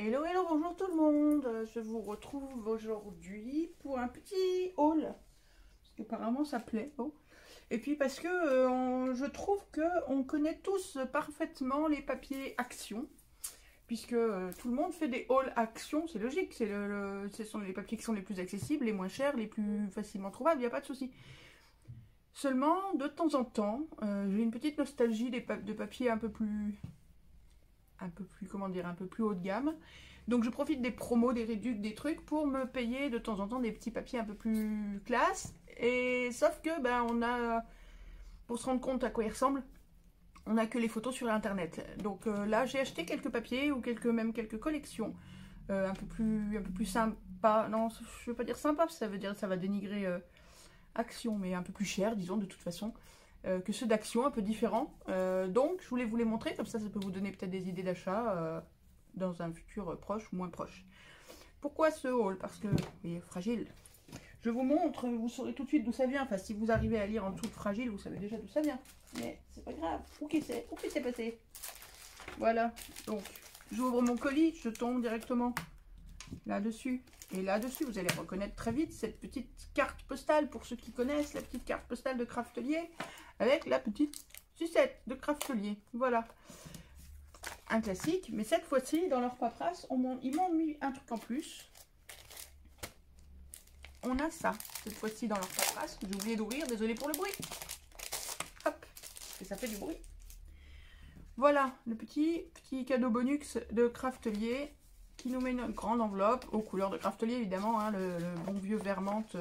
Hello, hello, bonjour tout le monde. Je vous retrouve aujourd'hui pour un petit haul. Parce qu'apparemment ça plaît. Bon. Et puis parce que je trouve qu'on connaît tous parfaitement les papiers Action. Puisque tout le monde fait des hauls Action, c'est logique. Ce sont les papiers qui sont les plus accessibles, les moins chers, les plus facilement trouvables, il n'y a pas de souci. Seulement, de temps en temps, j'ai une petite nostalgie de papiers un peu plus, comment dire, un peu plus haut de gamme. Donc je profite des promos, des réducs, des trucs pour me payer de temps en temps des petits papiers un peu plus classe. Et sauf que on a, pour se rendre compte à quoi ils ressemblent, on n'a que les photos sur internet. Donc là j'ai acheté quelques papiers ou même quelques collections un peu plus sympa. Non, je veux pas dire sympa, parce que ça veut dire ça va dénigrer Action, mais un peu plus cher, disons, de toute façon. Que ceux d'Action, un peu différents. Donc, je voulais vous les montrer, comme ça peut vous donner peut-être des idées d'achat dans un futur proche ou moins proche. Pourquoi ce haul? Parce que il est fragile. Je vous montre, vous saurez tout de suite d'où ça vient. Enfin, si vous arrivez à lire en dessous de fragile, vous savez déjà d'où ça vient. Mais c'est pas grave. Où qui c'est passé? Voilà. Donc, j'ouvre mon colis, je tombe directement là-dessus. Et là-dessus, vous allez reconnaître très vite cette petite carte postale, pour ceux qui connaissent, la petite carte postale de Craftelier, avec la petite sucette de Craftelier. Voilà. Un classique, mais cette fois-ci, dans leur paperasse, ils m'ont mis un truc en plus. On a ça, cette fois-ci, dans leur paperasse, que j'ai oublié d'ouvrir, désolé pour le bruit. Hop, et ça fait du bruit. Voilà, le petit cadeau bonus de Craftelier, qui nous met une grande enveloppe aux couleurs de Craftelier, évidemment, hein, le bon vieux vert menthe.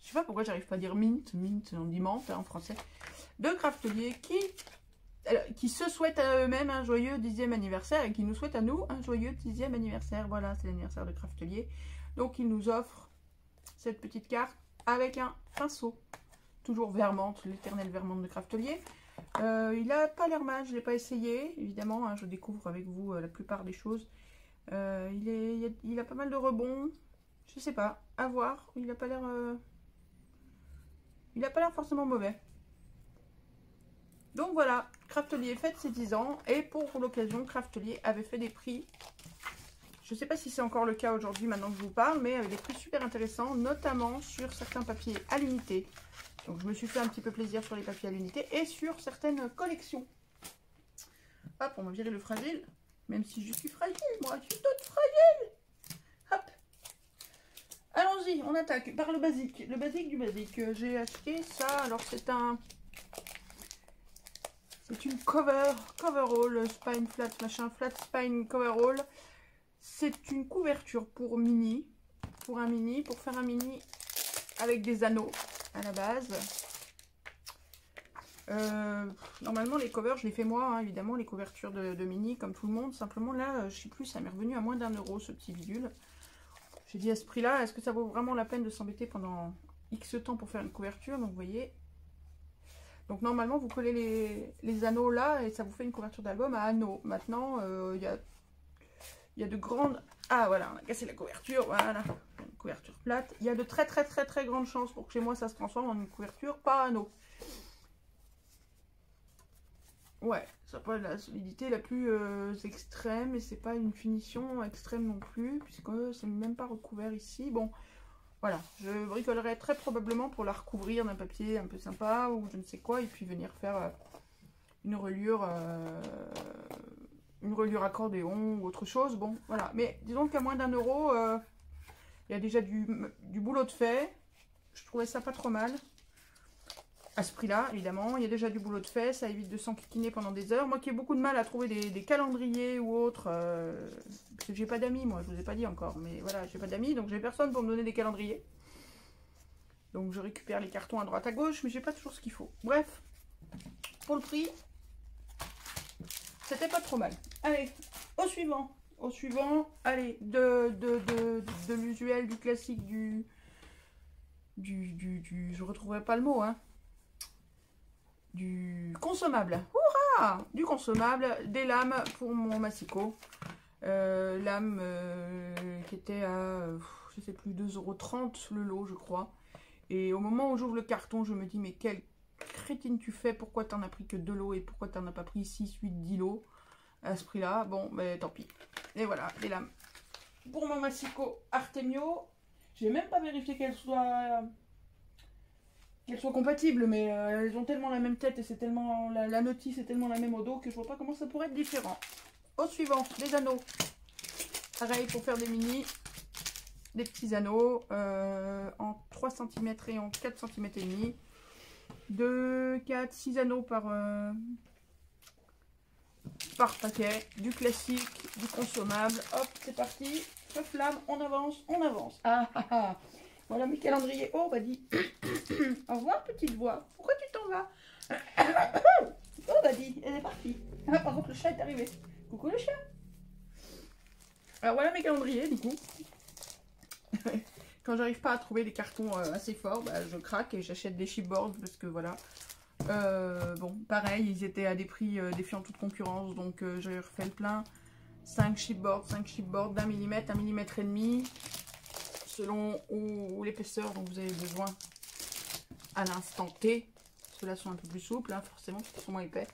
Je sais pas pourquoi j'arrive pas à dire mint, on dit menthe hein, en français. De Craftelier qui se souhaitent à eux-mêmes un joyeux 10e anniversaire et qui nous souhaitent à nous un joyeux 10e anniversaire. Voilà, c'est l'anniversaire de Craftelier. Donc il nous offre cette petite carte avec un pinceau. Toujours vert menthe, l'éternel vert menthe de Craftelier. Il a pas l'air mal, je l'ai pas essayé, évidemment, hein, je découvre avec vous la plupart des choses. Il a pas mal de rebonds, je sais pas, à voir. Il a pas l'air forcément mauvais. Donc voilà, Craftelier fête ses 10 ans et pour l'occasion, Craftelier avait fait des prix. Je ne sais pas si c'est encore le cas aujourd'hui maintenant que je vous parle, mais avec des prix super intéressants, notamment sur certains papiers à l'unité. Donc je me suis fait un petit peu plaisir sur les papiers à l'unité et sur certaines collections. Hop, on va virer le fragile. Même si je suis fragile, moi, je suis toute fragile. Hop. Allons-y, on attaque par le basique. Le basique du basique. J'ai acheté ça. Alors, c'est une coverall, spine flat, machin, flat spine coverall. C'est une couverture pour mini. Pour faire un mini avec des anneaux à la base. Normalement les covers je les fais moi hein, évidemment, les couvertures de mini comme tout le monde. Simplement là je sais plus, ça m'est revenu à moins d'1 € ce petit bidule. J'ai dit à ce prix là, est-ce que ça vaut vraiment la peine de s'embêter pendant X temps pour faire une couverture? Donc vous voyez, donc normalement vous collez les anneaux là et ça vous fait une couverture d'album à anneaux. Maintenant il y a de grandes, ah voilà, on a cassé la couverture, voilà, une couverture plate. Il y a de très grandes chances pour que chez moi ça se transforme en une couverture par anneaux. Ouais, ça n'a pas la solidité la plus extrême et c'est pas une finition extrême non plus, puisque c'est même pas recouvert ici. Bon, voilà, je bricolerai très probablement pour la recouvrir d'un papier un peu sympa ou je ne sais quoi, et puis venir faire une reliure accordéon ou autre chose. Bon, voilà, mais disons qu'à moins d'1 €, il y a déjà du boulot de fait. Je trouvais ça pas trop mal. À ce prix-là, évidemment, il y a déjà du boulot de fait, ça évite de s'enquiquiner pendant des heures. Moi qui ai beaucoup de mal à trouver des calendriers ou autres, parce que j'ai pas d'amis, moi, je vous ai pas dit encore, mais voilà, j'ai pas d'amis, donc j'ai personne pour me donner des calendriers. Donc je récupère les cartons à droite à gauche, mais j'ai pas toujours ce qu'il faut. Bref, pour le prix, c'était pas trop mal. Allez, au suivant. Allez, de l'usuel, du classique, je retrouverai pas le mot, hein. Du consommable. Hurrah! Du consommable, des lames pour mon massicot. Lames qui étaient à, je sais plus, 2,30 € le lot, je crois. Et au moment où j'ouvre le carton, je me dis, mais quelle crétine tu fais? Pourquoi t'en as pris que 2 lots et pourquoi t'en as pas pris 6, 8, 10 lots à ce prix-là? Bon, mais tant pis. Et voilà, les lames. Pour mon Massico Artemio, j'ai même pas vérifié qu'elles soient compatibles, mais elles ont tellement la même tête et c'est tellement la notice est tellement la même au dos que je vois pas comment ça pourrait être différent. Au suivant, les anneaux. Pareil pour faire des mini, des petits anneaux en 3 cm et en 4 cm et demi. 2, 4, 6 anneaux par paquet, du classique, du consommable. Hop, c'est parti. Feu flamme, on avance, on avance. Ah ah ah. Voilà mes calendriers. Oh, bah dis. Au revoir, petite voix. Pourquoi tu t'en vas? Oh, bah dis, elle est partie. Ah, par contre, le chat est arrivé. Coucou le chat. Alors voilà mes calendriers, du coup. Quand j'arrive pas à trouver des cartons assez forts, bah, je craque et j'achète des chipboards parce que voilà. Bon, pareil, ils étaient à des prix défiant toute concurrence, donc j'ai refait le plein. 5 chipboards d'un millimètre, 1,5 mm, selon où l'épaisseur dont vous avez besoin à l'instant T. Ceux-là sont un peu plus souples, hein, forcément, parce qu'ils sont moins épais.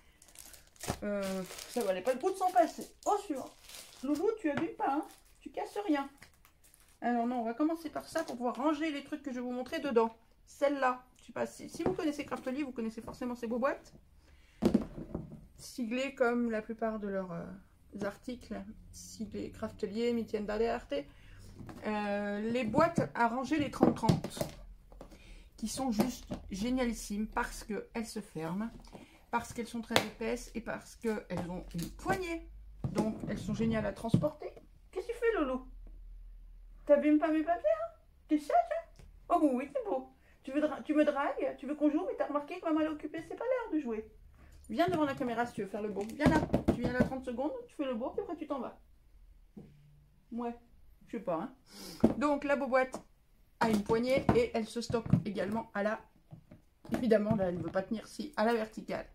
Ça valait pas le coup de s'en passer. Au suivant. Loulou, tu abuses pas, hein, tu casses rien. Alors non, on va commencer par ça pour pouvoir ranger les trucs que je vais vous montrer dedans. Celle-là, je sais pas si vous connaissez Craftly, vous connaissez forcément ces beaux boîtes. Siglées comme la plupart de leurs articles, siglées Craftelier, mi tienda de arte. Les boîtes à ranger les 30-30, qui sont juste génialissimes parce qu'elles se ferment, parce qu'elles sont très épaisses et parce qu'elles ont une poignée. Donc elles sont géniales à transporter. Qu'est-ce que tu fais, Lolo? T'abîmes pas mes papiers, hein? T'es sage, hein? Oh bon, oui, c'est beau. Tu me dragues? Tu veux qu'on joue? Mais t'as remarqué que maman est occupée, c'est pas l'heure de jouer. Viens devant la caméra si tu veux faire le beau. Viens là. Tu viens là 30 secondes, tu fais le beau, puis après tu t'en vas. Ouais, je sais pas, hein. Donc la boîte a une poignée et elle se stocke également à la... Évidemment, là, elle ne veut pas tenir si, à la verticale.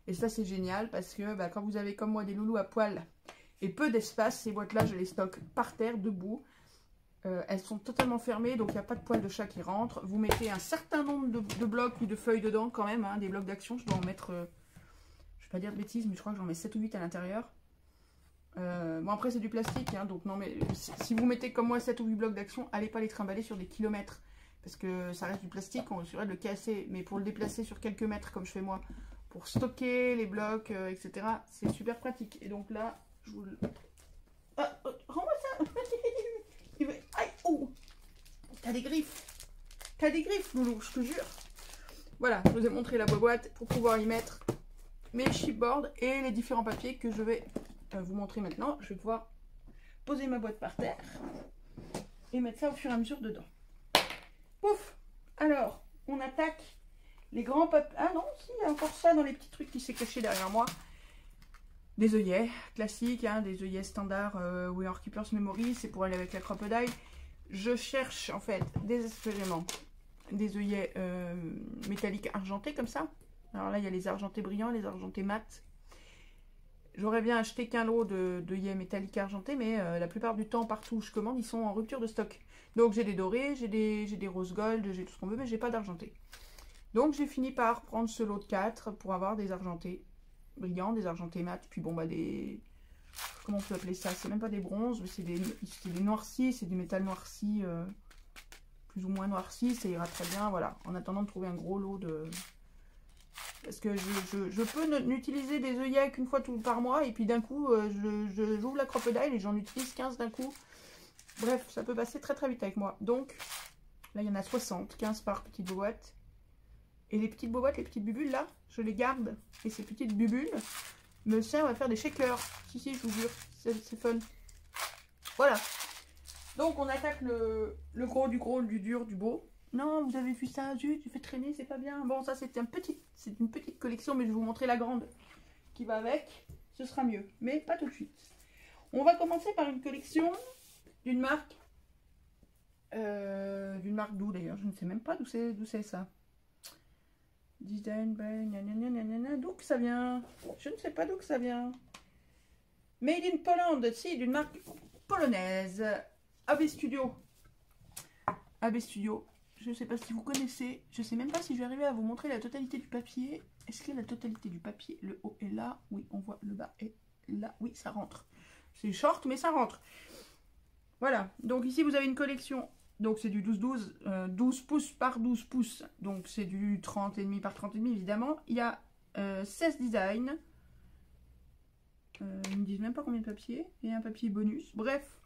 Et ça, c'est génial parce que bah, quand vous avez comme moi des loulous à poil et peu d'espace, ces boîtes-là, je les stocke par terre, debout. Elles sont totalement fermées, donc il n'y a pas de poil de chat qui rentre. Vous mettez un certain nombre de blocs ou de feuilles dedans quand même, hein, des blocs d'action. Je dois en mettre, je ne vais pas dire de bêtises, mais je crois que j'en mets 7 ou 8 à l'intérieur. Bon, après c'est du plastique, hein, donc non, mais si vous mettez comme moi 7 ou 8 blocs d'action, allez pas les trimballer sur des kilomètres. Parce que ça reste du plastique, on risquerait de le casser. Mais pour le déplacer sur quelques mètres, comme je fais moi, pour stocker les blocs, etc., c'est super pratique. Et donc là, je vous le... Ah, rends-moi ça. Aïe, oh, t'as des griffes. T'as des griffes, Loulou, je te jure. Voilà, je vous ai montré la boîte pour pouvoir y mettre mes chipboards et les différents papiers que je vais vous montrer maintenant. Je vais pouvoir poser ma boîte par terre et mettre ça au fur et à mesure dedans. Pouf. Alors, on attaque les grands papiers. Ah non, si, il y a encore ça dans les petits trucs qui s'est caché derrière moi. Des œillets classiques, hein, des œillets standards Wear Keeper's Memory, c'est pour aller avec la Crocodile. Je cherche en fait désespérément des œillets métalliques argentés comme ça. Alors là, il y a les argentés brillants, les argentés mat. J'aurais bien acheté qu'un lot d'œillets métalliques argentés, mais la plupart du temps, partout où je commande, ils sont en rupture de stock. Donc j'ai des dorés, j'ai des rose gold, j'ai tout ce qu'on veut, mais j'ai pas d'argentés. Donc j'ai fini par prendre ce lot de 4 pour avoir des argentés brillants, des argentés mat, puis bon bah des... Comment on peut appeler ça? C'est même pas des bronzes, mais c'est des noircis, c'est du métal noirci, plus ou moins noirci, ça ira très bien, voilà. En attendant de trouver un gros lot de... Parce que je peux n'utiliser des œillets qu'une fois par mois, et puis d'un coup, j'ouvre la Crocodile et j'en utilise 15 d'un coup. Bref, ça peut passer très très vite avec moi. Donc, là il y en a 60, 15 par petite boîte. Et les petites boîtes, les petites bubules là, je les garde. Et ces petites bubules me servent à faire des shakers. Si, je vous jure, c'est fun. Voilà. Donc on attaque le gros, du dur, du beau. Non, vous avez vu ça, zut, tu fais traîner, c'est pas bien. Bon, ça c'est une petite collection, mais je vais vous montrer la grande qui va avec. Ce sera mieux, mais pas tout de suite. On va commencer par une collection d'une marque. D'où d'ailleurs, je ne sais même pas d'où c'est ça. Design by d'où que ça vient? Je ne sais pas d'où que ça vient. Made in Poland, si, d'une marque polonaise. AB Studio. AB Studio. Je ne sais pas si vous connaissez. Je ne sais même pas si je vais arriver à vous montrer la totalité du papier. Est-ce que la totalité du papier, le haut est là? Oui, on voit le bas est là. Oui, ça rentre. C'est short, mais ça rentre. Voilà. Donc ici, vous avez une collection. Donc c'est du 12-12, 12 pouces par 12 pouces. Donc c'est du 30,5 par 30,5 évidemment. Il y a 16 designs. Ils ne me disent même pas combien de papier. Et un papier bonus. Bref.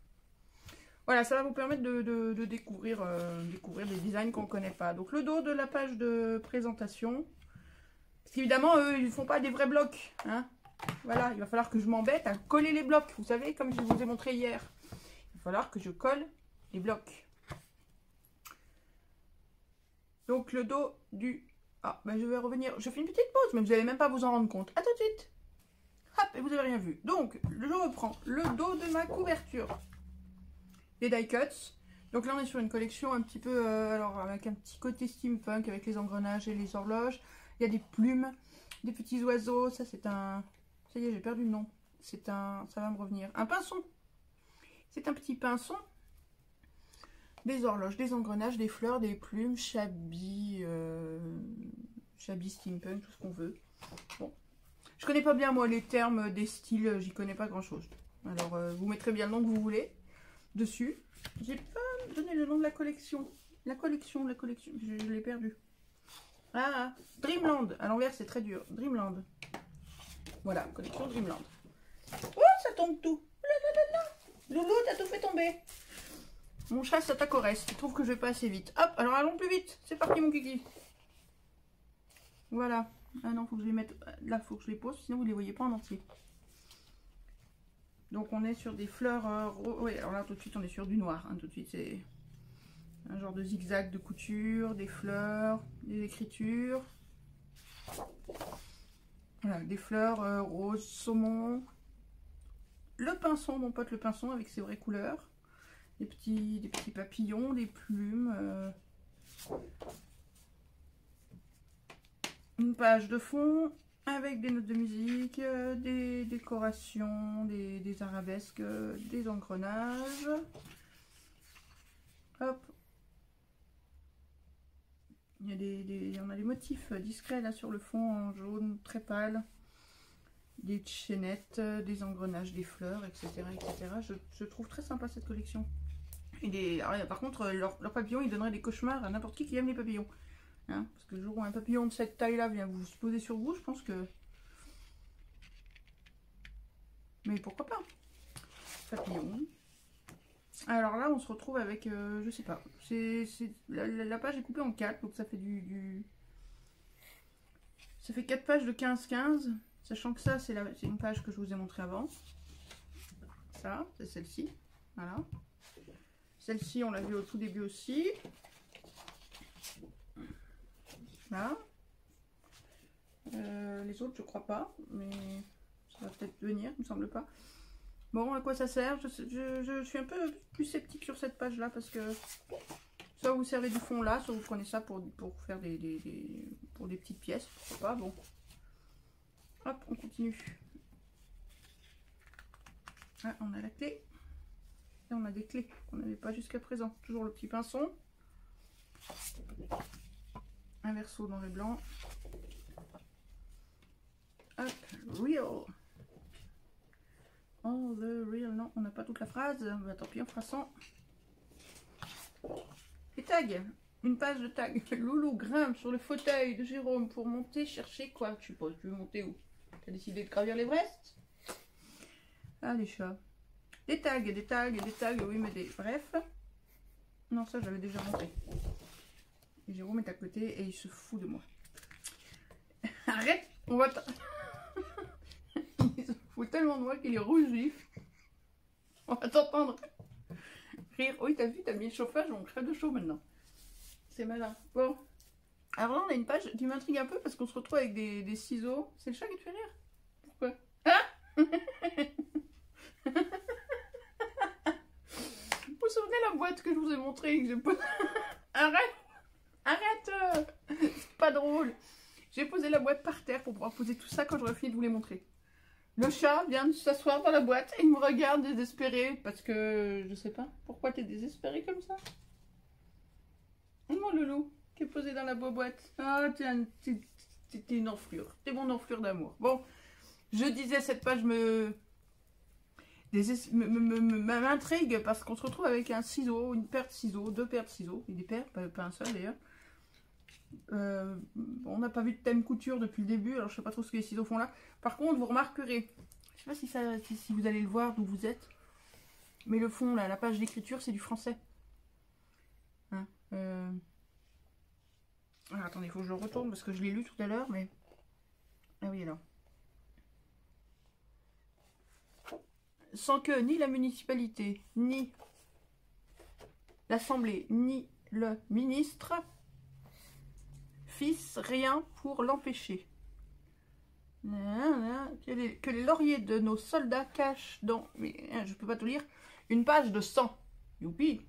Voilà, ça va vous permettre de découvrir, découvrir des designs qu'on ne connaît pas. Donc le dos de la page de présentation. Parce qu'évidemment, eux, ils ne font pas des vrais blocs. Hein. Voilà, il va falloir que je m'embête à coller les blocs. Vous savez, comme je vous ai montré hier. Il va falloir que je colle les blocs. Donc le dos du... Ah, ben je vais revenir. Je fais une petite pause, mais vous n'allez même pas vous en rendre compte. À tout de suite. Hop, et vous n'avez rien vu. Donc, je reprends le dos de ma couverture. Les die cuts. Donc là, on est sur une collection un petit peu... alors, avec un petit côté steampunk, avec les engrenages et les horloges. Il y a des plumes, des petits oiseaux. Ça, c'est un... Ça y est, j'ai perdu le nom. C'est un... Ça va me revenir. Un pinson. C'est un petit pinson. Des horloges, des engrenages, des fleurs, des plumes, shabby, shabby steampunk, tout ce qu'on veut. Bon, je connais pas bien moi les termes des styles, j'y connais pas grand chose. Alors vous mettrez bien le nom que vous voulez dessus. J'ai pas donné le nom de la collection. La collection, je l'ai perdu. Ah, Dreamland. À l'envers c'est très dur. Dreamland. Voilà, collection Dreamland. Oh, ça tombe tout. Loulou, t'as tout fait tomber. Mon chat s'attaque au reste. Il trouve que je vais pas assez vite. Hop, alors allons plus vite. C'est parti mon kiki. Voilà. Ah non, faut que je les mette... Là, faut que je les pose, sinon vous les voyez pas en entier. Donc on est sur des fleurs... Oui, alors là tout de suite on est sur du noir. Hein. Tout de suite c'est un genre de zigzag de couture, des fleurs, des écritures. Voilà, des fleurs rose, saumon. Le pinson, mon pote le pinson avec ses vraies couleurs. Des petits papillons, des plumes. Une page de fond avec des notes de musique, des décorations, des arabesques, des engrenages. Hop. Il y a on a des motifs discrets là sur le fond en jaune très pâle. Des chaînettes, des engrenages, des fleurs, etc. Je trouve très sympa cette collection. Et alors, par contre, leurs papillons, ils donneraient des cauchemars à n'importe qui aime les papillons. Hein, parce que le jour où un papillon de cette taille-là vient vous se poser sur vous, je pense que... Mais pourquoi pas? Papillon. Alors là, on se retrouve avec... je sais pas. La page est coupée en 4, donc ça fait ça fait 4 pages de 15-15. Sachant que ça, c'est une page que je vous ai montrée avant. Ça, c'est celle-ci. Voilà. Celle-ci, on l'a vue au tout début aussi. Là. Les autres, je crois pas. Mais ça va peut-être venir, il me semble pas. Bon, à quoi ça sert? Je suis un peu plus sceptique sur cette page-là parce que soit vous servez du fond là, soit vous prenez ça pour faire pour des petites pièces. Pourquoi pas, bon. Hop, on continue. Ah, on a la clé. Là, on a des clés qu'on n'avait pas jusqu'à présent. Toujours le petit pinson. Un verso dans le blanc. Hop, real. Oh, the real. Non, on n'a pas toute la phrase. Bah, tant pis, on fera sans. Les tags. Une page de tag. Loulou grimpe sur le fauteuil de Jérôme pour monter chercher quoi? Je sais pas, tu veux monter où? T'as décidé de gravir l'Everest? Ah, les chats. Des tags, oui, mais des... Bref. Non, ça, j'avais déjà montré. Et Jérôme est à côté et il se fout de moi. Arrête, on va... Il se fout tellement de moi qu'il est rougit. On va t'entendre rire. Oui, t'as vu, t'as mis le chauffage, on crève de chaud maintenant. C'est malin. Bon. Alors là, on a une page qui m'intrigue un peu parce qu'on se retrouve avec des ciseaux. C'est le chat qui te fait rire? Pourquoi? Ah. Vous vous souvenez la boîte que je vous ai montrée que j'ai posé... Arrête. Arrête. C'est pas drôle. J'ai posé la boîte par terre pour pouvoir poser tout ça quand j'aurai fini de vous les montrer. Le chat vient de s'asseoir dans la boîte et il me regarde désespéré parce que je sais pas pourquoi t'es désespéré comme ça. Mon loulou qui est posé dans la boîte. Ah, t'es une enflure. T'es mon enflure d'amour. Bon, je disais cette page me... m'intrigue parce qu'on se retrouve avec un ciseau, une paire de ciseaux, 2 paires de ciseaux, et des paires, pas un seul d'ailleurs. On n'a pas vu de thème couture depuis le début, alors je sais pas trop ce que les ciseaux font là. Par contre, vous remarquerez, je sais pas si vous allez le voir d'où vous êtes, mais le fond là, la page d'écriture, c'est du français. Hein, alors, attendez, il faut que je le retourne parce que je l'ai lu tout à l'heure, mais... Ah oui, alors. Sans que ni la municipalité, ni l'Assemblée, ni le ministre fissent rien pour l'empêcher. Que les lauriers de nos soldats cachent dans... Mais je peux pas tout lire. Une page de sang. Youpi!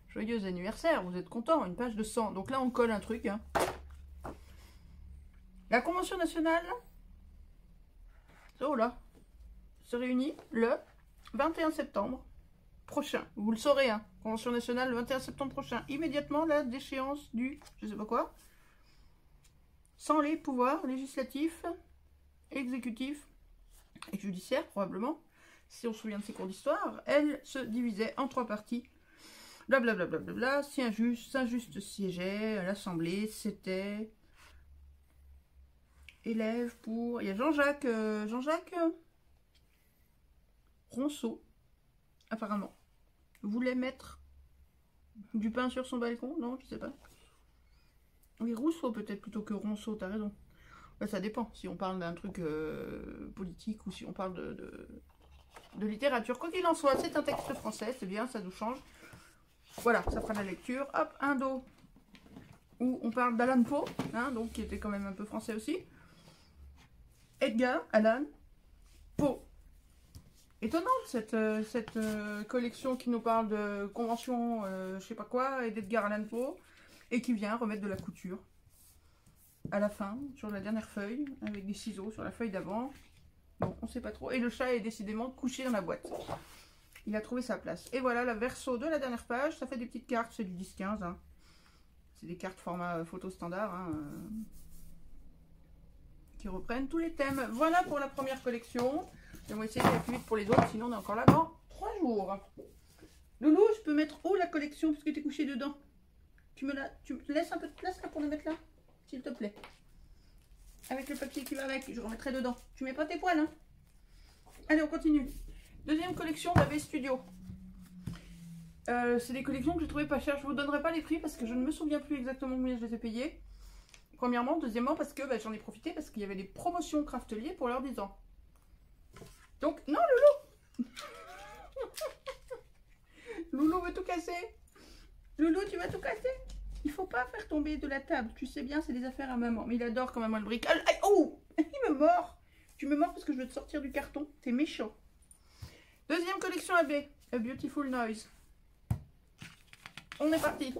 Joyeux anniversaire, vous êtes content, une page de sang. Donc là, on colle un truc. Hein. La Convention nationale, oh là, se réunit le 21 septembre prochain. Vous le saurez, hein. Convention nationale le 21 septembre prochain. Immédiatement, la déchéance du, je sais pas quoi, sans les pouvoirs législatifs, exécutifs et judiciaires, probablement, si on se souvient de ces cours d'histoire, elle se divisait en 3 parties. Blablabla, bla, si un juste siégeait à l'Assemblée, c'était élève pour... Il y a Jean-Jacques Ronceau, apparemment, voulait mettre du pain sur son balcon, non, je sais pas. Oui, Rousseau peut-être plutôt que Ronceau, t'as raison. Ben, ça dépend, si on parle d'un truc politique ou si on parle de littérature. Quoi qu'il en soit, c'est un texte français, c'est bien, ça nous change. Voilà, ça fera la lecture. Hop, un dos où on parle d'Allan Poe, hein, donc qui était quand même un peu français aussi. Edgar Allan Poe. Étonnante cette collection qui nous parle de convention, je sais pas quoi, et d'Edgar Allan Poe, et qui vient remettre de la couture à la fin, sur la dernière feuille, avec des ciseaux sur la feuille d'avant. Bon, on sait pas trop. Et le chat est décidément couché dans la boîte. Il a trouvé sa place. Et voilà, la verso de la dernière page. Ça fait des petites cartes, c'est du 10-15. Hein. C'est des cartes format photo standard. Hein, qui reprennent tous les thèmes. Voilà pour la première collection. On va essayer d'aller plus vite pour les autres, sinon on est encore là dans 3 jours. Loulou, je peux mettre où la collection parce que tu es couché dedans? Tu me laisses un peu de place là pour le mettre là, s'il te plaît. Avec le papier qui va avec, je remettrai dedans. Tu mets pas tes poils, hein? Allez, on continue. Deuxième collection d'AV Studio. C'est des collections que j'ai trouvées pas chères. Je vous donnerai pas les prix parce que je ne me souviens plus exactement combien je les ai payées. Premièrement, deuxièmement parce que j'en ai profité parce qu'il y avait des promotions Craftelier pour leurs 10 ans. Donc, non, Loulou. Loulou veut tout casser. Loulou, tu vas tout casser. Il faut pas faire tomber de la table. Tu sais bien, c'est des affaires à maman. Mais il adore quand maman le bricole. Aïe, oh, il me mord. Tu me mords parce que je veux te sortir du carton. T'es méchant. Deuxième collection AB. A Beautiful Noise. On est parti.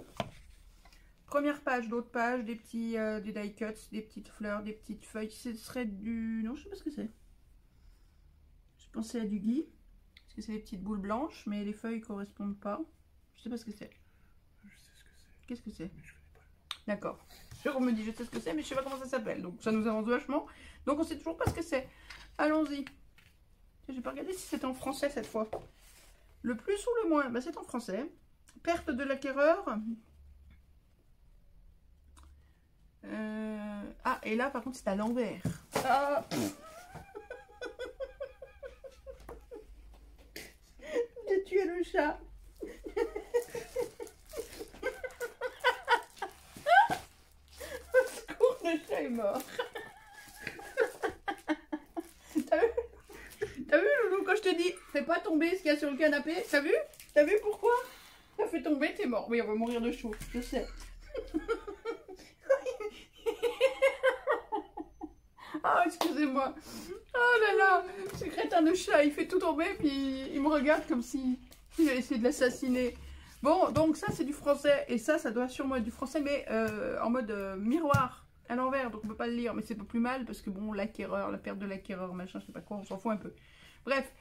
Première page, d'autres pages, des petits des die cuts, des petites fleurs, des petites feuilles. Ce serait du... Non, je sais pas ce que c'est. Je pensais à du gui. Parce que c'est des petites boules blanches, mais les feuilles correspondent pas. Je sais pas ce que c'est. Je sais ce que c'est. Qu'est-ce que c'est? Mais je connais pas le nom. D'accord. On me dit je sais ce que c'est, mais je sais pas comment ça s'appelle. Donc ça nous avance vachement. Donc on sait toujours pas ce que c'est. Allons-y. J'ai pas regardé si c'était en français cette fois. Le plus ou le moins, c'est en français. Perte de l'acquéreur. Ah, et là par contre c'est à l'envers. Ah. J'ai tué le chat. Au secours, le chat est mort. T'as vu Loulou, quand je te dis fais pas tomber ce qu'il y a sur le canapé? T'as vu? T'as vu pourquoi? T'as fait tomber, t'es mort. Oui, on va mourir de chaud, je sais. Ah, excusez-moi. Oh là là, ce crétin de chat, il fait tout tomber, puis il me regarde comme si il allait essayer de l'assassiner. Bon, donc ça c'est du français, et ça doit sûrement être du français, mais en mode miroir, à l'envers, donc on peut pas le lire, mais c'est pas plus mal, parce que bon, l'acquéreur, la perte de l'acquéreur, machin, je sais pas quoi, on s'en fout un peu. Bref,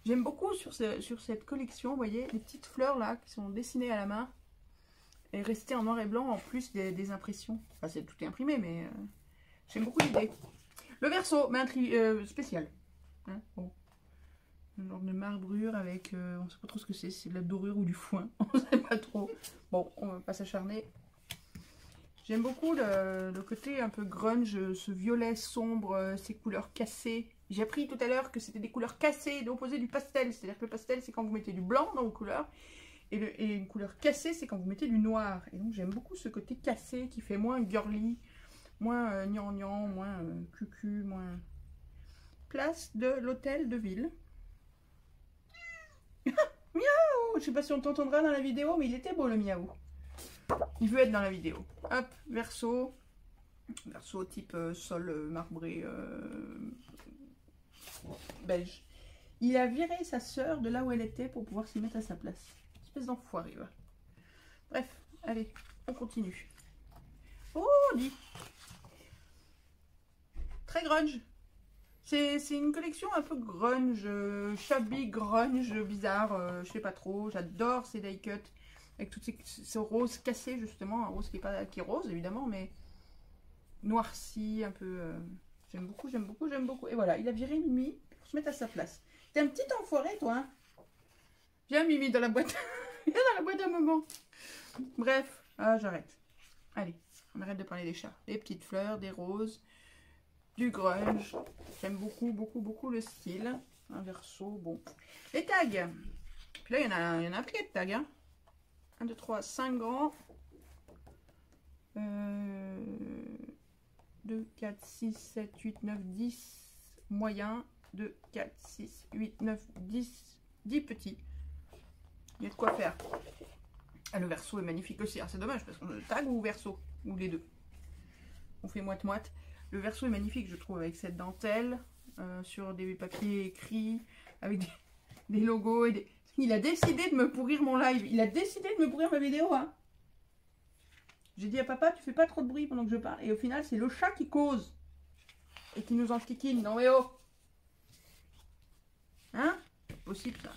j'aime beaucoup sur cette collection, vous voyez, les petites fleurs là, qui sont dessinées à la main, et restées en noir et blanc, en plus des impressions. Enfin, c'est tout est imprimé, mais j'aime beaucoup l'idée. Le verso, mais un spécial. Hein, bon. Un genre de marbrure avec, on ne sait pas trop ce que c'est de la dorure ou du foin, on ne sait pas trop. Bon, on va pas s'acharner. J'aime beaucoup le côté un peu grunge, ce violet sombre, ces couleurs cassées. J'ai appris tout à l'heure que c'était des couleurs cassées, l'opposé du pastel. C'est-à-dire que le pastel, c'est quand vous mettez du blanc dans vos couleurs. Et une couleur cassée, c'est quand vous mettez du noir. Et donc j'aime beaucoup ce côté cassé qui fait moins girly, moins gnangnan, moins cucu, moins... Place de l'hôtel de ville. Miaou! Je sais pas si on t'entendra dans la vidéo, mais il était beau le miaou. Il veut être dans la vidéo. Hop, verso. Verso type sol marbré beige. Il a viré sa sœur de là où elle était pour pouvoir s'y mettre à sa place. Espèce d'enfoiré, va. Bref, allez, on continue. Oh, dit. Très grunge. C'est une collection un peu grunge, shabby, grunge, bizarre, je sais pas trop. J'adore ces die cuts avec toutes ces roses cassées justement, un rose qui est rose évidemment, mais noirci, un peu... J'aime beaucoup, j'aime beaucoup, j'aime beaucoup. Et voilà, il a viré Mimi pour se mettre à sa place. T'es un petit enfoiré toi, hein. Viens Mimi dans la boîte. Viens dans la boîte à maman. Bref, j'arrête. Allez, on arrête de parler des chats. Des petites fleurs, des roses, du grunge. J'aime beaucoup, beaucoup, beaucoup le style. Un verso, bon. Les tags. Puis là, il y en a un paquet de tags. Hein. 1, 2, 3, 5 grands. 2, 4, 6, 7, 8, 9, 10 moyens. 2, 4, 6, 8, 9, 10. 10 petits. Il y a de quoi faire. Ah, le verso est magnifique aussi. C'est dommage parce qu'on a tag ou verso. Ou les deux. On fait moite-moite. Le verso est magnifique, je trouve, avec cette dentelle. Sur des papiers écrits. Avec des logos. Et des... Il a décidé de me pourrir mon live. Il a décidé de me pourrir ma vidéo. Hein. J'ai dit à papa, tu fais pas trop de bruit pendant que je parle. Et au final, c'est le chat qui cause. Et qui nous enquiquine. Non mais oh. Hein? C'est possible ça.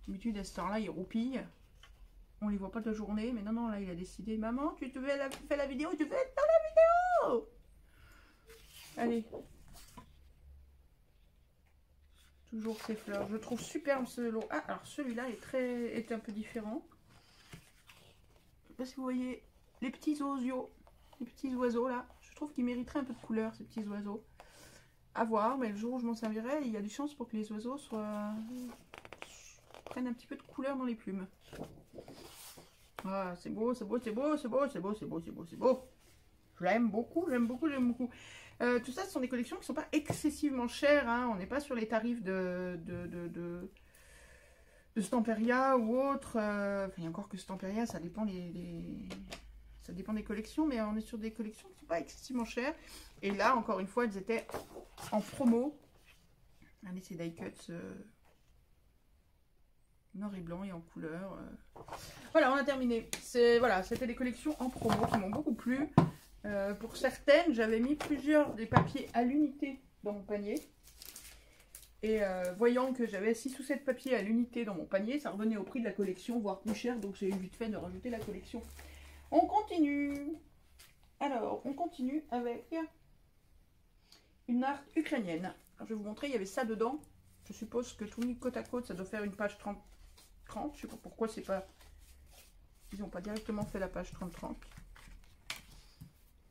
D'habitude, à cette heure-là, il roupille. On les voit pas de la journée. Mais non, non, là, il a décidé. Maman, tu te fais la vidéo, tu veux être dans la vidéo. Allez. Toujours ces fleurs. Je trouve superbe ce lot. Ah, alors celui-là est un peu différent. Je sais pas si vous voyez les petits oiseaux. Les petits oiseaux là. Je trouve qu'ils mériteraient un peu de couleur, ces petits oiseaux. À voir, mais le jour où je m'en servirai, il y a des chances pour que les oiseaux prennent un petit peu de couleur dans les plumes. Ah, c'est beau, c'est beau, c'est beau, c'est beau, c'est beau, c'est beau, c'est beau, c'est beau. Je l'aime beaucoup, j'aime beaucoup, j'aime beaucoup. Tout ça, ce sont des collections qui ne sont pas excessivement chères. Hein. On n'est pas sur les tarifs de Stamperia ou autre. Enfin, il y a encore que Stamperia, ça dépend ça dépend des collections, mais on est sur des collections qui ne sont pas excessivement chères. Et là, encore une fois, elles étaient en promo. Allez, ces die cuts noir et blanc et en couleur. Voilà, on a terminé. Voilà, c'était des collections en promo qui m'ont beaucoup plu. Pour certaines, j'avais mis plusieurs des papiers à l'unité dans mon panier. Et voyant que j'avais 6 ou 7 papiers à l'unité dans mon panier, ça revenait au prix de la collection, voire plus cher. Donc j'ai eu vite fait de rajouter la collection. On continue. Alors, on continue avec une art ukrainienne. Alors, je vais vous montrer, il y avait ça dedans. Je suppose que tout mis côte à côte, ça doit faire une page 30. Je sais pas pourquoi c'est pas... Ils n'ont pas directement fait la page 30-30.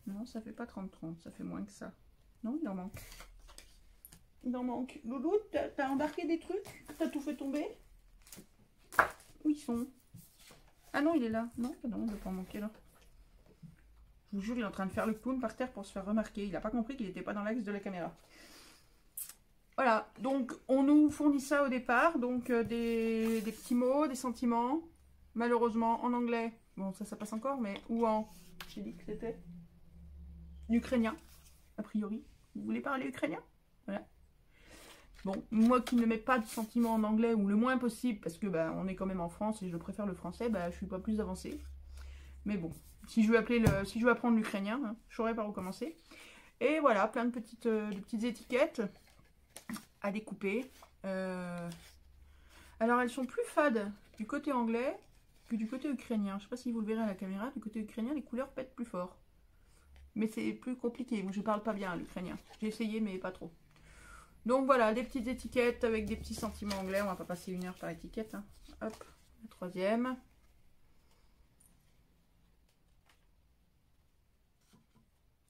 Non, ça fait pas 30-30, ça fait moins que ça. Non, il en manque. Il en manque. Loulou, t'as embarqué des trucs? T'as tout fait tomber? Où ils sont? Ah non, il est là. Non, non, il ne doit pas en manquer là. Je vous jure, il est en train de faire le clown par terre pour se faire remarquer. Il n'a pas compris qu'il n'était pas dans l'axe de la caméra. Voilà, donc on nous fournit ça au départ. Donc des petits mots, des sentiments. Malheureusement, en anglais. Bon, ça passe encore, mais... Ou en... J'ai dit que c'était... Ukrainien, a priori. Vous voulez parler ukrainien? Voilà. Bon, moi qui ne mets pas de sentiments en anglais, ou le moins possible, parce que bah, on est quand même en France et je préfère le français, bah, je suis pas plus avancée. Mais bon, si je veux apprendre l'ukrainien, hein, je saurais par où commencer. Et voilà, plein de petites étiquettes à découper. Alors elles sont plus fades du côté anglais que du côté ukrainien. Je sais pas si vous le verrez à la caméra, du côté ukrainien, les couleurs pètent plus fort. Mais c'est plus compliqué. Moi, je parle pas bien l'ukrainien. J'ai essayé, mais pas trop. Donc voilà, des petites étiquettes avec des petits sentiments anglais. On va pas passer 1 heure par étiquette. Hein. Hop, la troisième.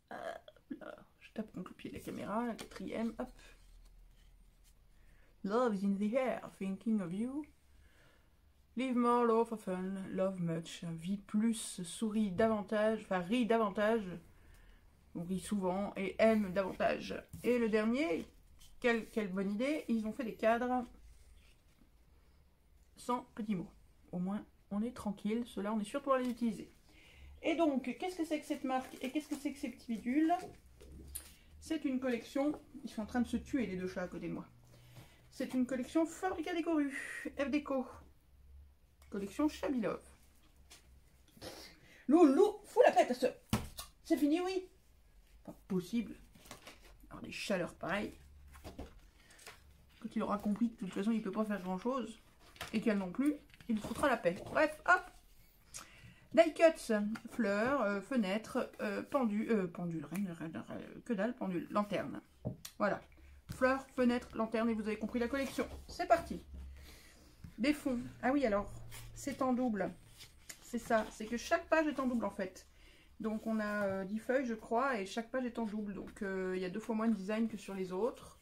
Là, je tape contre le pied de la caméra. La quatrième, hop. Love is in the air, thinking of you. Live more, love often, love much. Vis plus, souris davantage, enfin rit davantage. On rit souvent et aime davantage. Et le dernier, quelle bonne idée, ils ont fait des cadres sans petits mots. Au moins, on est tranquille, ceux-là, on est sûr de pouvoir les utiliser. Et donc, qu'est-ce que c'est que cette marque et qu'est-ce que c'est que ces petits bidules? C'est une collection, ils sont en train de se tuer les deux chats à côté de moi. C'est une collection Fabrica Décoru, F-Déco. Collection Chabilov. Loulou, fous la pète à ce. C'est fini, oui. Pas possible. Alors des chaleurs pareilles. Quand il aura compris que de toute façon il peut pas faire grand chose. Et qu'elle non plus, il foutra la paix. Bref, hop. Die cuts, fleurs, fenêtres, pendule, que dalle, pendule, lanterne. Voilà. Fleurs, fenêtres, lanterne, et vous avez compris la collection. C'est parti. Des fonds. Ah oui, alors, c'est en double. C'est ça, c'est que chaque page est en double en fait. Donc on a 10 feuilles je crois, et chaque page est en double. Donc il y a 2 fois moins de design que sur les autres.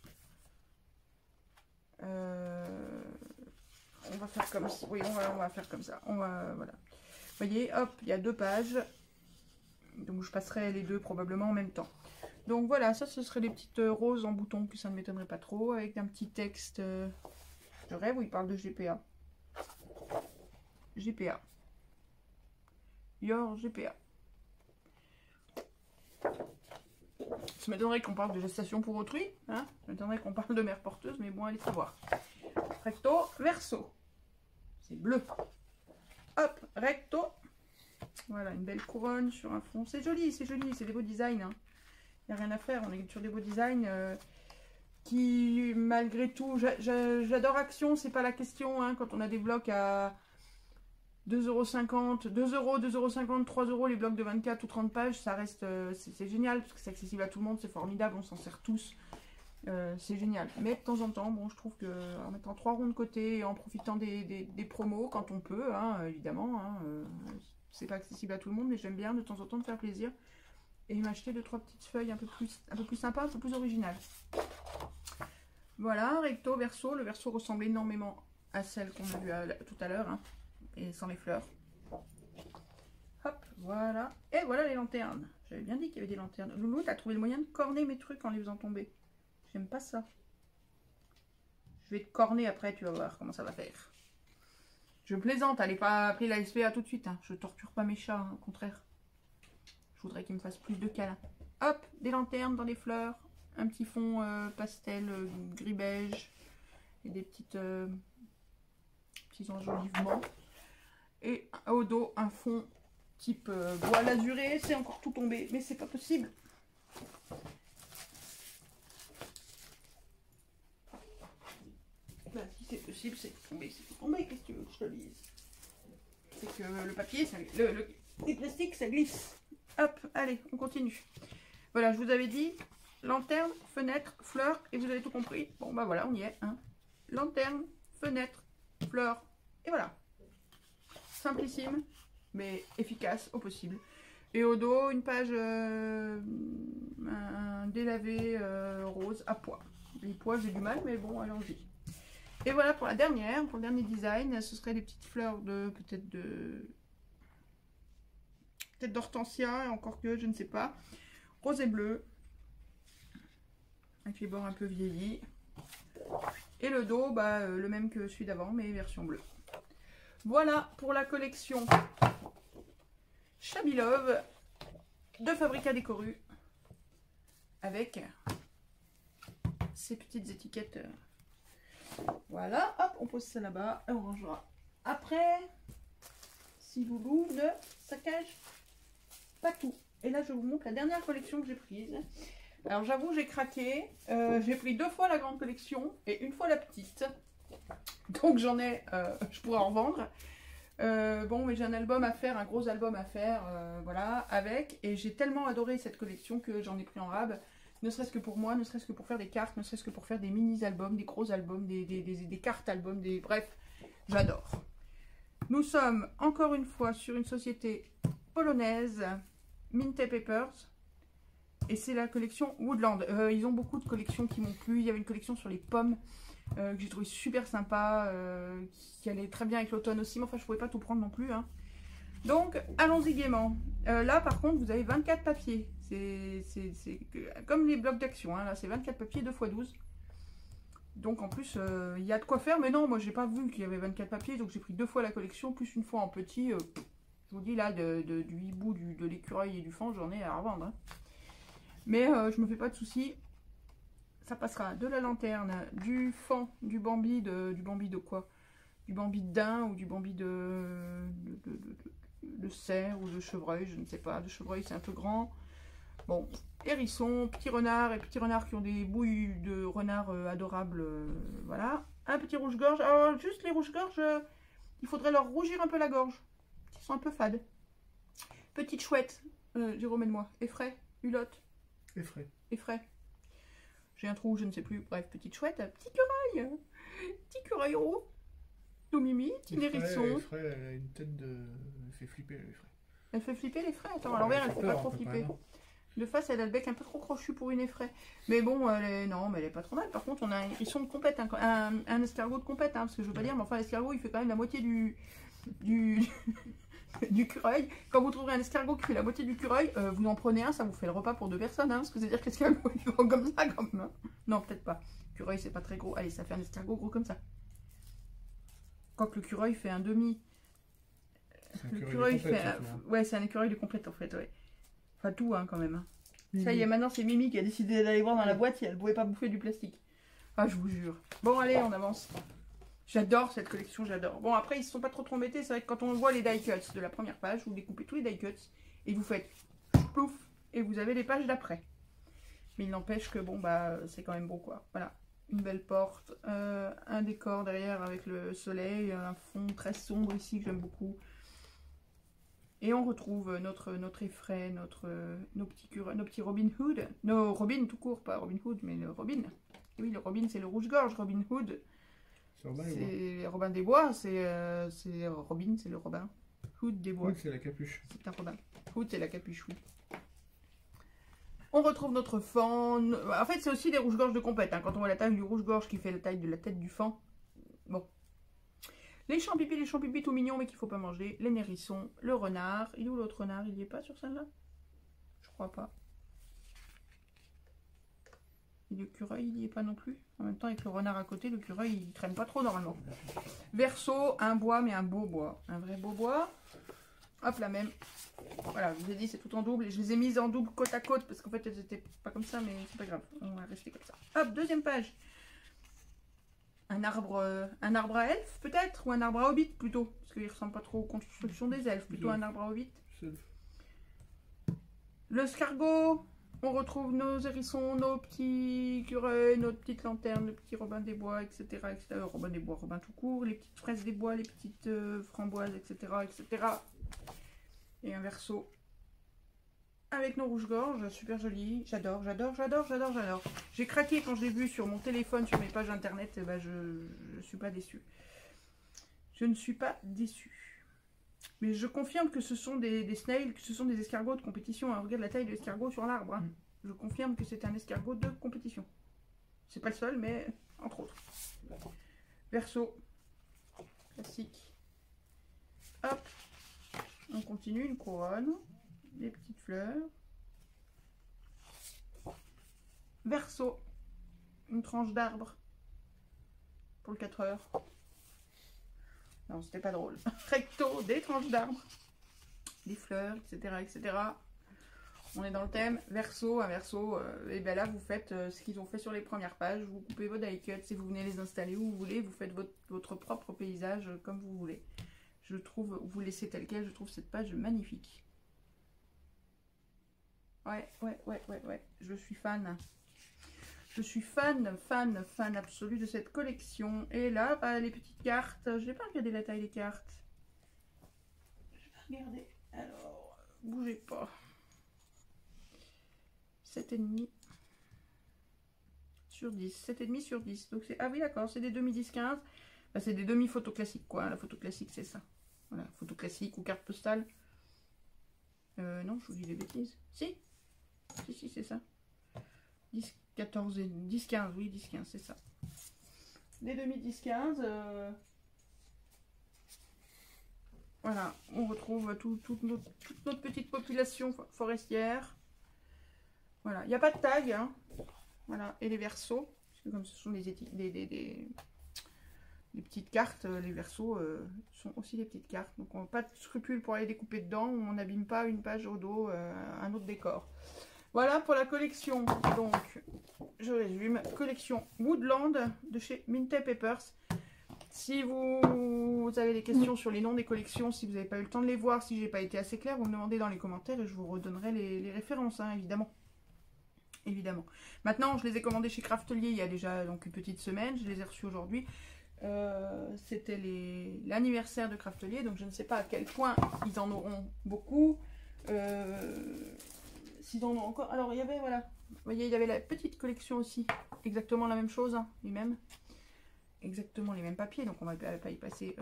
On va faire comme ça. Oui, on va faire comme ça. Voilà. Vous voyez, hop, il y a 2 pages. Donc je passerai les 2 probablement en même temps. Donc voilà, ça ce serait les petites roses en bouton, que ça ne m'étonnerait pas trop, avec un petit texte de rêve où il parle de GPA. GPA. Your GPA. Ça m'étonnerait qu'on parle de gestation pour autrui. Hein, ça m'étonnerait qu'on parle de mère porteuse, mais bon, allez savoir. Recto, verso. C'est bleu. Hop, recto. Voilà, une belle couronne sur un fond. C'est joli, c'est des beaux designs. Hein. Il n'y a rien à faire, on est sur des beaux designs qui, malgré tout, j'adore Action, c'est pas la question. Hein, quand on a des blocs à 2,50 €, 2 €, 2,50 €, 3 €, les blocs de 24 ou 30 pages, ça reste, c'est génial, parce que c'est accessible à tout le monde, c'est formidable, on s'en sert tous, c'est génial. Mais de temps en temps, bon, je trouve qu'en mettant 3 ronds de côté et en profitant des promos quand on peut, hein, évidemment, hein, c'est pas accessible à tout le monde, mais j'aime bien de temps en temps me faire plaisir et m'acheter 2-3 petites feuilles un peu plus sympas, un peu plus originales. Voilà, recto, verso, le verso ressemble énormément à celle qu'on a vue tout à l'heure, hein. Et sans les fleurs. Hop, voilà. Et voilà les lanternes. J'avais bien dit qu'il y avait des lanternes. Loulou, t'as trouvé le moyen de corner mes trucs en les faisant tomber. J'aime pas ça. Je vais te corner après, tu vas voir comment ça va faire. Je plaisante, allez pas appeler la SPA tout de suite. Hein. Je torture pas mes chats, hein, au contraire. Je voudrais qu'ils me fassent plus de câlins. Hop, des lanternes dans les fleurs. Un petit fond pastel gris beige. Et des petits enjolivements. Et au dos, un fond type bois lazuré. C'est encore tout tombé, mais c'est pas possible. Ben, si c'est possible, c'est tombé. C'est tombé, qu'est-ce que tu veux que je te dise? C'est que le papier, les plastiques, ça glisse. Hop, allez, on continue. Voilà, je vous avais dit, lanterne, fenêtre, fleurs, et vous avez tout compris. Bon, bah voilà, on y est. Hein. Lanterne, fenêtre, fleurs, et voilà. Simplissime, mais efficace au possible. Et au dos, une page, un délavé rose à pois. Les pois, j'ai du mal, mais bon, allons-y. Et voilà pour la dernière, pour le dernier design, ce serait des petites fleurs de peut-être d'hortensia, encore que je ne sais pas. Rose et bleu, avec les bords un peu vieillis. Et le dos, bah, le même que celui d'avant, mais version bleue. Voilà pour la collection Chabilov de Fabrica Décoru avec ces petites étiquettes. Voilà, hop, on pose ça là-bas et on rangera. Après, si Loulou ne saccage pas tout. Et là, je vous montre la dernière collection que j'ai prise. Alors, j'avoue, j'ai craqué. J'ai pris 2 fois la grande collection et 1 fois la petite. Donc, j'en ai, je pourrais en vendre. Bon, mais j'ai un album à faire, un gros album à faire, voilà, avec. Et j'ai tellement adoré cette collection que j'en ai pris en rab. Ne serait-ce que pour moi, ne serait-ce que pour faire des cartes, ne serait-ce que pour faire des mini-albums, des gros albums, des cartes-albums, bref, j'adore. Nous sommes encore une fois sur une société polonaise, Mint Papers, et c'est la collection Woodland. Ils ont beaucoup de collections qui m'ont plu. Il y avait une collection sur les pommes que j'ai trouvé super sympa, qui allait très bien avec l'automne aussi, mais enfin je pouvais pas tout prendre non plus, hein. Donc allons-y gaiement. Là par contre vous avez 24 papiers, c'est comme les blocs d'action, hein. Là c'est 24 papiers 2×12. Donc en plus il y a de quoi faire, mais non, moi j'ai pas vu qu'il y avait 24 papiers, donc j'ai pris 2 fois la collection, plus une fois en petit. Je vous dis là, du hibou, de l'écureuil et du faon, j'en ai à revendre, hein. Mais je me fais pas de soucis, ça passera. De la lanterne, du faon, du bambi de quoi? Du bambi de daim ou du bambi de cerf ou de chevreuil, je ne sais pas. De chevreuil c'est un peu grand. Bon, hérisson, petit renard et petits renards qui ont des bouilles de renard adorables, voilà. Un petit rouge-gorge. Alors juste les rouges-gorges, il faudrait leur rougir un peu la gorge. Ils sont un peu fades. Petite chouette, Jérôme aide-moi. Effray, hulotte. Effray. J'ai un trou, je ne sais plus. Bref, petite chouette, petit cureuil roux. Tout mimi, petit hérisson. Effray, elle a une tête de... Elle fait flipper les frais. Elle fait flipper les frais. Attends, à l'envers, elle ne fait pas trop flipper. De face, elle a le bec un peu trop crochu pour une effraie. Mais bon, non, mais elle est pas trop mal. Par contre, on a un hérisson de compète, un escargot de compète, hein, parce que je veux pas dire, mais enfin, l'escargot, il fait quand même la moitié du cureuil. Quand vous trouverez un escargot qui fait la moitié du cureuil, vous en prenez un, ça vous fait le repas pour 2 personnes, hein, parce que c'est-à-dire que l'escargot, il est gros comme ça, quand même. Hein. Non, peut-être pas. Cureuil, c'est pas très gros. Allez, ça fait un escargot gros comme ça. Quoique le cureuil fait un demi. Le cureuil fait... Ouais, c'est un écureuil de complète, en fait, ouais. Enfin, tout, hein, quand même. Hein. Ça y est, maintenant, c'est Mimi qui a décidé d'aller voir dans la boîte si elle ne pouvait pas bouffer du plastique. Ah, je vous jure. Bon, allez, on avance. J'adore cette collection, j'adore. Bon, après, ils ne se sont pas trop embêtés. C'est vrai que quand on voit les die cuts de la première page, vous découpez tous les die cuts et vous faites plouf et vous avez les pages d'après. Mais il n'empêche que, bon, bah, c'est quand même beau, quoi. Voilà. Une belle porte, un décor derrière avec le soleil, un fond très sombre ici que j'aime beaucoup. Et on retrouve notre effraie, nos petits Robin Hood. Nos Robin tout court, pas Robin Hood, mais le Robin. Et oui, le Robin, c'est le rouge-gorge. Robin Hood, c'est Robin des Bois. C'est Robin, c'est le Robin. Hood des Bois. Hood, c'est la capuche. C'est un Robin. Hood, c'est la capuche, oui. On retrouve notre faon. En fait, c'est aussi des rouges-gorges de compète. Hein. Quand on voit la taille du rouge-gorge qui fait la taille de la tête du faon. Bon. Les champs-pipis tout mignons, mais qu'il ne faut pas manger. Les hérissons, le renard. Il est où l'autre renard? Il n'y est pas sur celle-là? Je crois pas. Et le cureuil, il n'y est pas non plus. En même temps, avec le renard à côté, le cureuil, il traîne pas trop normalement. Verseau, un bois, mais un beau bois. Un vrai beau bois. Hop, la même. Voilà, je vous ai dit, c'est tout en double. Et je les ai mises en double côte à côte, parce qu'en fait, elles étaient pas comme ça, mais c'est pas grave. On va rester comme ça. Hop, deuxième page. Un arbre à elfe, peut-être? Ou un arbre à hobbit, plutôt. Parce qu'il ressemble pas trop aux constructions des elfes. Plutôt un arbre à hobbit. Le escargot. On retrouve nos hérissons, nos petits cureuils, notre petite lanterne, le petit Robin des Bois, etc. etc. Robin des Bois, Robin tout court. Les petites fraises des bois, les petites framboises, etc. etc. Et un verso. Avec nos rouges-gorges, super joli. J'adore, j'adore, j'adore, j'adore, j'adore. J'ai craqué quand je l'ai vu sur mon téléphone, sur mes pages internet. Et ben je ne suis pas déçue. Je ne suis pas déçue. Mais je confirme que ce sont des snails, que ce sont des escargots de compétition. Hein. Regarde la taille de l'escargot sur l'arbre. Hein. Je confirme que c'est un escargot de compétition. C'est pas le seul, mais entre autres. Verso. Classique. Hop. On continue, une couronne. Des petites fleurs. Verso. Une tranche d'arbre. Pour le 4 heures. Non, c'était pas drôle. Recto, des tranches d'arbres. Des fleurs, etc., etc. On est dans le thème. Verso, un verso. Et bien là, vous faites ce qu'ils ont fait sur les premières pages. Vous coupez vos die cuts. Si vous venez les installer où vous voulez, vous faites votre propre paysage comme vous voulez. Je trouve, vous laissez tel quel. Je trouve cette page magnifique. Ouais. Je suis fan. Je suis fan absolu de cette collection. Et là, bah, les petites cartes. Je n'ai pas regardé la taille des cartes. Je vais regarder. Alors, bougez pas. 7,5. sur 10. 7,5 sur 10. Donc ah oui, d'accord, c'est des demi 10-15. Bah, c'est des demi photos classiques, quoi. La photo classique, c'est ça. Voilà, photo classique ou carte postale. Non, je vous dis des bêtises. Si, c'est ça. 10, 14, 10, 15, oui, 10, 15, c'est ça. Des demi 10, 15. Voilà, on retrouve toute notre petite population forestière. Voilà, il n'y a pas de tag, hein. Voilà, et les versos, parce que comme ce sont des petites cartes, les versos sont aussi des petites cartes. Donc on n'a pas de scrupule pour aller découper dedans, on n'abîme pas une page au dos, un autre décor. Voilà pour la collection. Donc, je résume, collection Woodland de chez Minty Papers. Si vous avez des questions sur les noms des collections, si vous n'avez pas eu le temps de les voir, si j'ai pas été assez claire, vous me demandez dans les commentaires et je vous redonnerai les références, hein, évidemment. Évidemment. Maintenant, je les ai commandés chez Craftelier il y a déjà donc une petite semaine. Je les ai reçus aujourd'hui. C'était l'anniversaire de Craftelier, donc je ne sais pas à quel point ils en auront beaucoup. S'ils en ont encore. Alors, il y avait, voilà. Vous voyez, il y avait la petite collection aussi. Exactement la même chose, hein, les mêmes. Exactement les mêmes papiers, donc on va pas y passer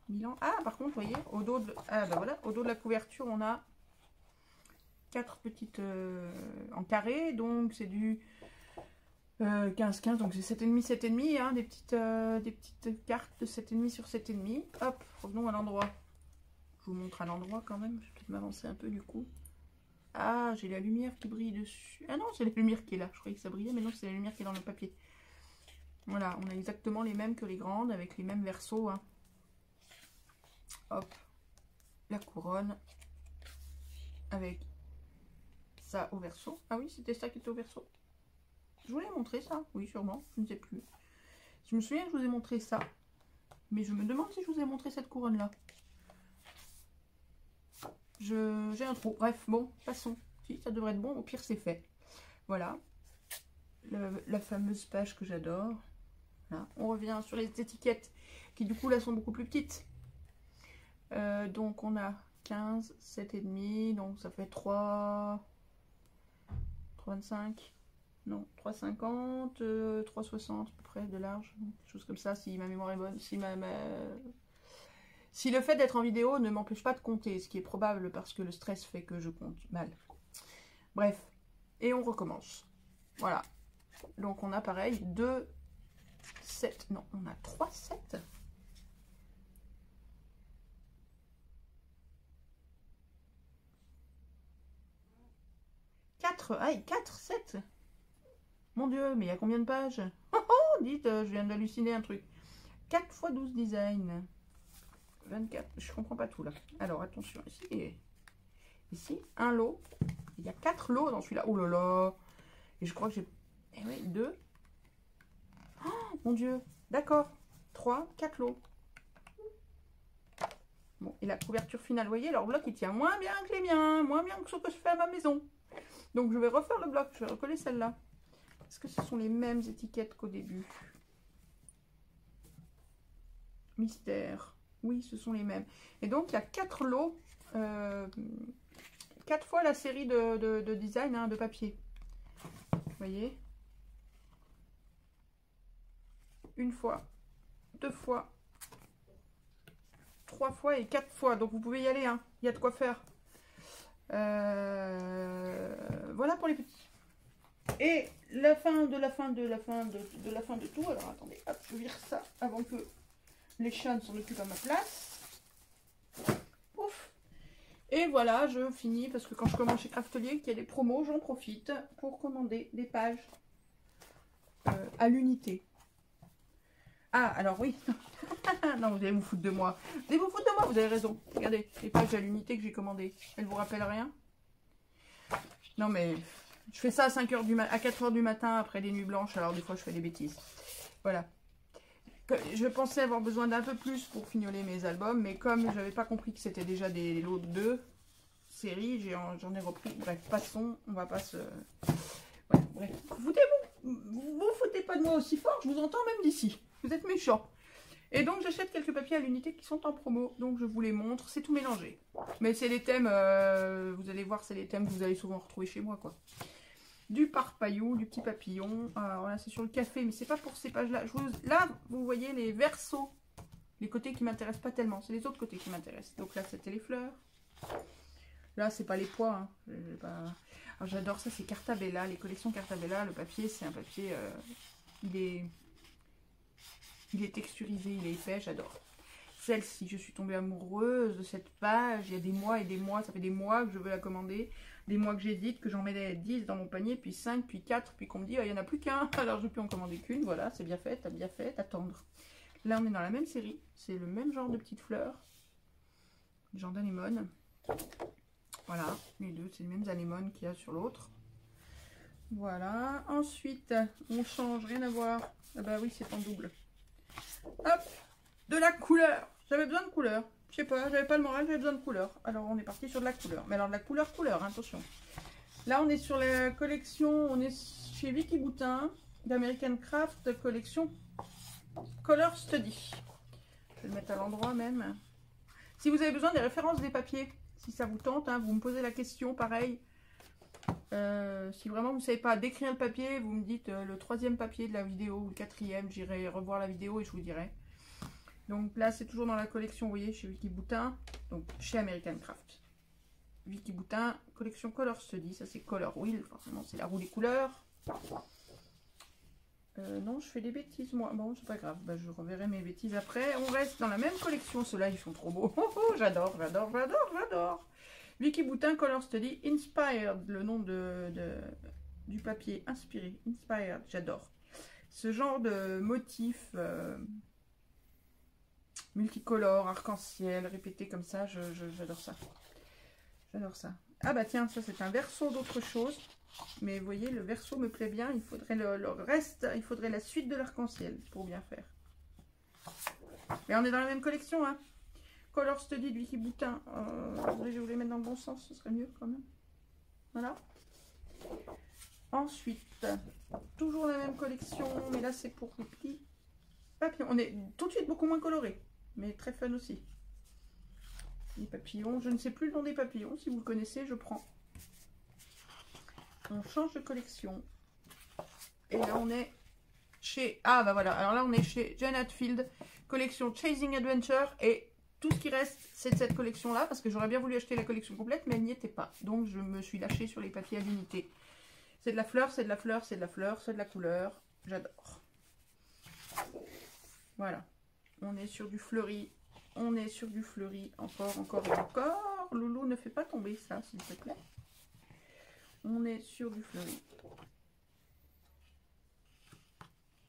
1000 ans. Ah, par contre, vous voyez, au dos de, voilà, au dos de la couverture, on a 4 petites en carré, donc c'est du 15-15, donc c'est 7,5, 7,5, hein, des petites cartes de 7,5 sur 7,5. Hop, revenons à l'endroit. Je vous montre à l'endroit quand même, je vais peut-être m'avancer un peu du coup. Ah, j'ai la lumière qui brille dessus. Ah non, c'est la lumière qui est là, je croyais que ça brillait, mais non, c'est la lumière qui est dans le papier. Voilà, on a exactement les mêmes que les grandes, avec les mêmes versos. Hein. Hop, la couronne, avec ça au verso. Ah oui, c'était ça qui était au verso. Je vous l'ai montré ça, oui sûrement, je ne sais plus. Je me souviens que je vous ai montré ça, mais je me demande si je vous ai montré cette couronne là. J'ai un trou, bref, bon, passons. Si, ça devrait être bon, au pire c'est fait. Voilà, la fameuse page que j'adore. Voilà. On revient sur les étiquettes qui du coup là sont beaucoup plus petites. Donc on a 15, 7,5, donc ça fait 3,25, non, 3,50, 3,60 à peu près de large, quelque chose comme ça si ma mémoire est bonne, si le fait d'être en vidéo ne m'empêche pas de compter, ce qui est probable parce que le stress fait que je compte mal. Bref, et on recommence. Voilà, donc on a pareil 2 7, non, on a 3 7. Aïe, 4, 7. Mon Dieu, mais il y a combien de pages? Oh, oh, dites, je viens d'halluciner un truc. 4 x 12 design. 24, je comprends pas tout là. Alors, attention, ici, un lot. Il y a 4 lots dans celui-là. Oh là là. Et je crois que j'ai... Eh oui, 2. Oh, mon Dieu. D'accord. 3, 4 lots. Bon, et la couverture finale, vous voyez, leur bloc, il tient moins bien que les miens. Moins bien que ce que je fais à ma maison. Donc, je vais refaire le bloc. Je vais recoller celle-là. Est-ce que ce sont les mêmes étiquettes qu'au début? Mystère. Oui, ce sont les mêmes. Et donc, il y a 4 lots. 4 fois la série de design hein, de papier. Vous voyez? Une fois, 2 fois, 3 fois et 4 fois. Donc, vous pouvez y aller. Hein. Il y a de quoi faire. Voilà pour les petits. Et la fin de tout. Alors, attendez. Hop, je vire ça avant que les chats ne s'en occupent à ma place. Ouf. Et voilà, je finis parce que quand je commande chez Craftelier, qu'il y a des promos, j'en profite pour commander des pages à l'unité. Ah, alors oui. Non, vous allez vous foutre de moi. Vous allez vous foutre de moi, vous avez raison. Regardez, les pages à l'unité que j'ai commandées. Elles vous rappellent rien? Non, mais je fais ça à 4 h du matin après des nuits blanches. Alors, des fois, je fais des bêtises. Voilà. Je pensais avoir besoin d'un peu plus pour fignoler mes albums, mais comme je n'avais pas compris que c'était déjà des lots de 2 séries, j'en ai repris. Bref, passons, on va pas se... Ouais, bref, vous foutez pas de moi aussi fort, je vous entends même d'ici. Vous êtes méchants. Et donc j'achète quelques papiers à l'unité qui sont en promo, donc je vous les montre, c'est tout mélangé. Mais c'est les thèmes, vous allez voir, c'est les thèmes que vous allez souvent retrouver chez moi, quoi. du parpaillou, du petit papillon. Alors là, c'est sur le café, mais c'est pas pour ces pages-là. Là, vous voyez les versos, les côtés qui m'intéressent pas tellement. C'est les autres côtés qui m'intéressent. Donc là, c'était les fleurs. Là, c'est pas les pois. Hein. Alors, j'adore ça, c'est Cartabella, les collections Cartabella. Le papier, c'est un papier, il est texturisé, il est épais, j'adore. Celle-ci, je suis tombée amoureuse de cette page. Il y a des mois et des mois, ça fait des mois que je veux la commander. Des mois que j'hésite, que j'en mets 10 dans mon panier, puis 5, puis 4, puis qu'on me dit, il n'y en a plus qu'un. Alors je peux en commander qu'une, voilà, c'est bien fait, t'as bien fait, attendre. Là, on est dans la même série, c'est le même genre de petites fleurs. Genre d'anémone. Voilà, les deux, c'est les mêmes anémones qu'il y a sur l'autre. Voilà, ensuite, on change, rien à voir. Ah bah oui, c'est en double. Hop, de la couleur. J'avais besoin de couleur. Je sais pas, j'avais pas le moral, j'avais besoin de couleur. Alors on est parti sur de la couleur. Mais alors de la couleur, hein, attention. Là on est sur la collection, on est chez Vicky Boutin, d'American Craft, collection Color Study. Je vais le mettre à l'endroit même. Si vous avez besoin des références des papiers, si ça vous tente, hein, vous me posez la question, pareil. Si vraiment vous ne savez pas décrire le papier, vous me dites le 3e papier de la vidéo ou le 4e, j'irai revoir la vidéo et je vous dirai. Donc là, c'est toujours dans la collection, vous voyez, chez Vicky Boutin, donc chez American Craft. Vicky Boutin, collection Color Study, ça c'est Color Wheel, forcément c'est la roue des couleurs. Non, je fais des bêtises moi, bon c'est pas grave, bah, je reverrai mes bêtises après. On reste dans la même collection, ceux-là ils sont trop beaux, j'adore, j'adore, j'adore, j'adore. Vicky Boutin, Color Study, Inspired, le nom du papier, inspiré, Inspired, j'adore. Ce genre de motif... multicolore, arc-en-ciel, répété comme ça, j'adore ça. J'adore ça. Ah bah tiens, ça c'est un verso d'autre chose. Mais vous voyez, le verso me plaît bien. Il faudrait le reste, il faudrait la suite de l'arc-en-ciel pour bien faire. Mais on est dans la même collection, hein. Color Study de Vicky Boutin. Je voulais mettre dans le bon sens, ce serait mieux quand même. Voilà. Ensuite, toujours la même collection, mais là c'est pour les petits papillons. On est tout de suite beaucoup moins coloré, mais très fun aussi. Les papillons, je ne sais plus le nom des papillons, si vous le connaissez, je prends. On change de collection. Et là on est chez... Ah bah voilà, alors là on est chez Jane Hatfield, collection Chasing Adventure, et tout ce qui reste c'est de cette collection là, parce que j'aurais bien voulu acheter la collection complète, mais elle n'y était pas. Donc je me suis lâchée sur les papiers à l'unité. C'est de la fleur, c'est de la fleur, c'est de la fleur, c'est de la couleur. J'adore. Voilà. On est sur du fleuri. On est sur du fleuri. Encore, encore et encore. Loulou, ne fais pas tomber ça, s'il te plaît. On est sur du fleuri.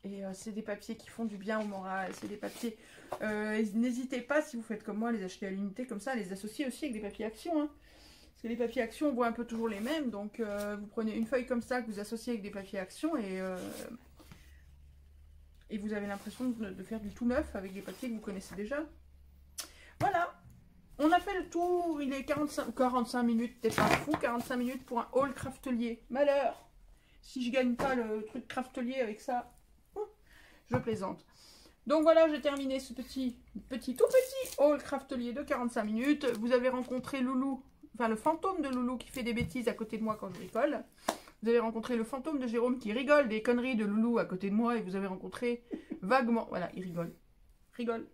Et c'est des papiers qui font du bien au moral. C'est des papiers... n'hésitez pas, si vous faites comme moi, à les acheter à l'unité comme ça, à les associer aussi avec des papiers action, hein. Parce que les papiers action, on voit un peu toujours les mêmes. Donc, vous prenez une feuille comme ça que vous associez avec des papiers action et vous avez l'impression de faire du tout neuf avec des papiers que vous connaissez déjà. Voilà. On a fait le tour. Il est 45 minutes. T'es pas fou, 45 minutes pour un haul craftelier. Malheur. Si je gagne pas le truc craftelier avec ça, je plaisante. Donc voilà, j'ai terminé ce tout petit haul craftelier de 45 minutes. Vous avez rencontré Loulou. Enfin, le fantôme de Loulou qui fait des bêtises à côté de moi quand je rigole. Vous avez rencontré le fantôme de Jérôme qui rigole des conneries de Loulou à côté de moi. Et vous avez rencontré vaguement... Voilà, il rigole. Rigole.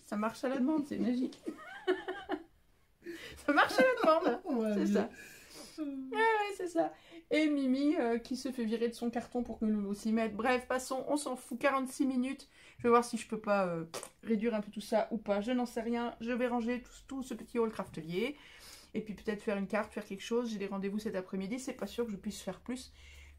Ça marche à la demande, c'est magique. Ça marche à la demande. Ouais, c'est ça. Ouais, c'est ça. Et Mimi qui se fait virer de son carton pour que Loulou s'y mette. Bref, passons, on s'en fout. 46 minutes. Je vais voir si je peux pas réduire un peu tout ça ou pas. Je n'en sais rien. Je vais ranger tout ce petit haul craftelier. Et puis peut-être faire une carte, faire quelque chose. J'ai des rendez-vous cet après-midi. C'est pas sûr que je puisse faire plus.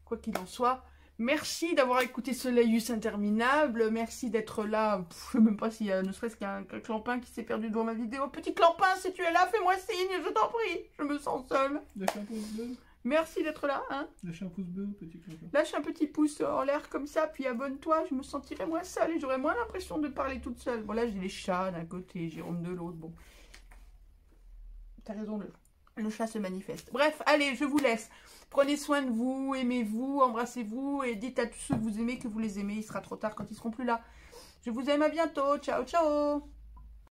Quoi qu'il en soit. Merci d'avoir écouté ce laïus interminable. Merci d'être là. Je sais même pas s'il y a ne serait-ce qu'un clampin qui s'est perdu devant ma vidéo. Petit clampin, si tu es là, fais-moi signe. Je t'en prie. Je me sens seule. Lâche un pouce bleu. Merci d'être là, hein. Lâche un pouce bleu, petit clampin. Lâche un petit pouce en l'air comme ça, puis abonne-toi, je me sentirais moins seule et j'aurais moins l'impression de parler toute seule. Bon là j'ai les chats d'un côté, Jérôme de l'autre, bon. T'as raison, le chat se manifeste. Bref, allez, je vous laisse. Prenez soin de vous, aimez-vous, embrassez-vous et dites à tous ceux que vous aimez que vous les aimez. Il sera trop tard quand ils seront plus là. Je vous aime, à bientôt. Ciao, ciao.